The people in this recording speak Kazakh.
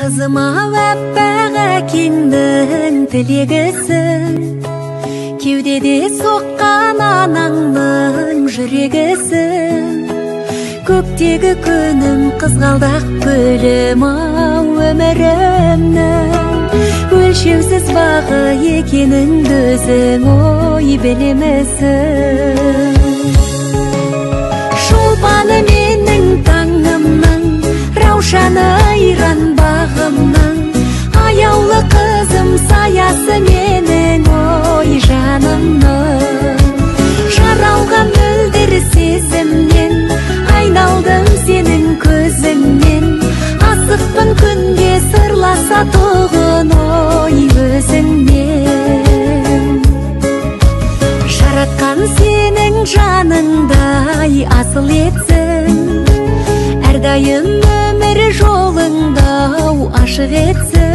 Kızıma vəpbəğə kеңдің тілегісің, кеудеде соққан анаңның жүрегісің. Көктегі күнім қызғалдақ гүлім ау өмірімнің, өлшеусіз бағы екеніңді өзің ой білемісің. Шолпаны менің таңымның, раушаны айран бағымның, аяулы қызым саясы менің ой жанымның. Жаралған мөлдір сезімнен, айналдым сенің көзіңнен, асықпын күнге сырласа тұғын ой өзіңнен. Жаратқан сенің жаныңдай асыл етсін, әрдайым өмір жолыңда ашық етсін.